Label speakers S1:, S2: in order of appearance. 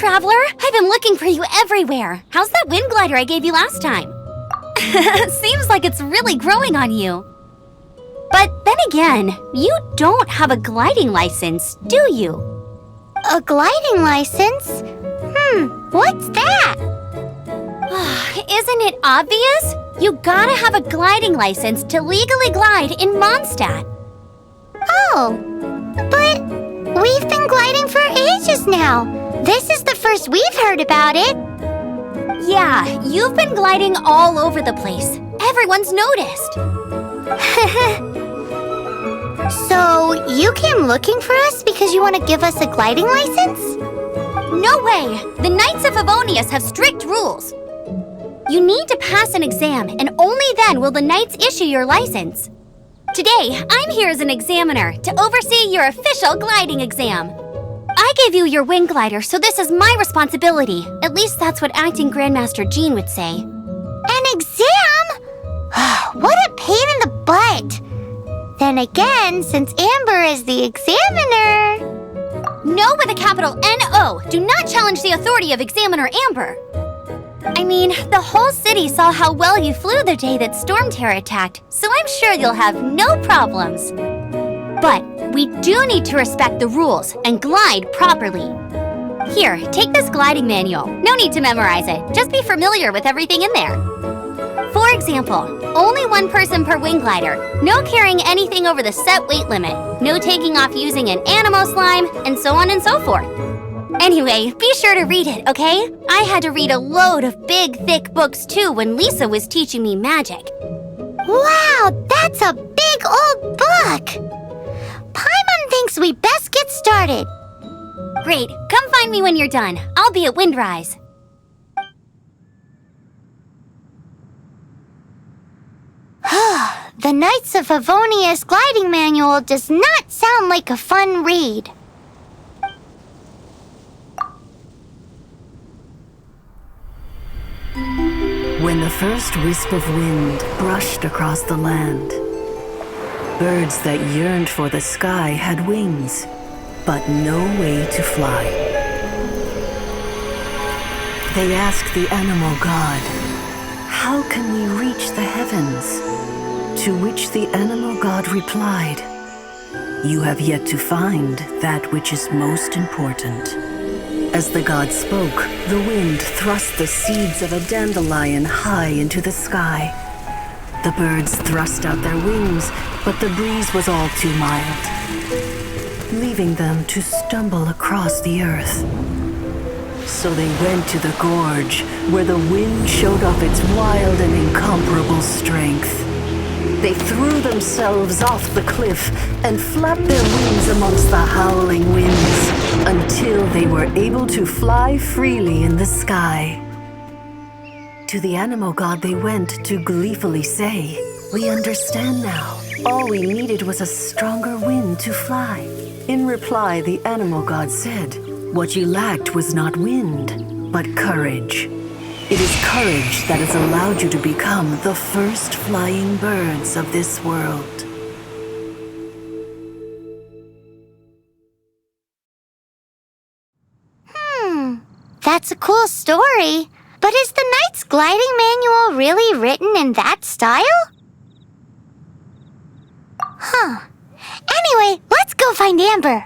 S1: traveler! I've been looking for you everywhere. How's that wind glider I gave you last time? Seems like it's really growing on you. But then again, you don't have a gliding license, do you?
S2: A gliding license? What's that?
S1: Isn't it obvious? You gotta have a gliding license to legally glide in Mondstadt.
S2: Oh, but we've been gliding for ages now. This is the first we've heard about it.
S1: Yeah, you've been gliding all over the place. Everyone's noticed.
S2: So, you came looking for us because you want to give us a gliding license?
S1: No way! The Knights of Favonius have strict rules. You need to pass an exam, and only then will the Knights issue your license. Today, I'm here as an examiner to oversee your official gliding exam. I gave you your wing glider, so this is my responsibility. At least that's what Acting Grandmaster Jean would say.
S2: An exam? What a pain in the butt! Then again, since Amber is the examiner...
S1: No with a capital N-O! Do not challenge the authority of Examiner Amber! I mean, the whole city saw how well you flew the day that Storm Terror attacked, so I'm sure you'll have no problems. But we do need to respect the rules and glide properly. Here, take this gliding manual. No need to memorize it, just be familiar with everything in there. For example, only one person per wing glider, no carrying anything over the set weight limit, no taking off using an animo slime, and so on and so forth. Anyway, be sure to read it, okay? I had to read a load of big, thick books too when Lisa was teaching me magic.
S2: Wow, that's a big old book! Paimon thinks we best get started.
S1: Great, come find me when you're done. I'll be at Windrise.
S2: The Knights of Favonius gliding manual does not sound like a fun read.
S3: When the first wisp of wind brushed across the land, birds that yearned for the sky had wings, but no way to fly. They asked the animal god, "How can we reach the heavens?" To which the animal god replied, "You have yet to find that which is most important." As the god spoke, the wind thrust the seeds of a dandelion high into the sky. The birds thrust out their wings, but the breeze was all too mild, leaving them to stumble across the earth. So they went to the gorge, where the wind showed off its wild and incomparable strength. They threw themselves off the cliff and flapped their wings amongst the howling winds until they were able to fly freely in the sky. To the animal god they went to gleefully say, "We understand now. All we needed was a stronger wind to fly." In reply, the animal god said, "What you lacked was not wind, but courage. It is courage that has allowed you to become the first flying birds of this world."
S2: That's a cool story. But is the Knight's gliding manual really written in that style? Anyway, let's go find Amber.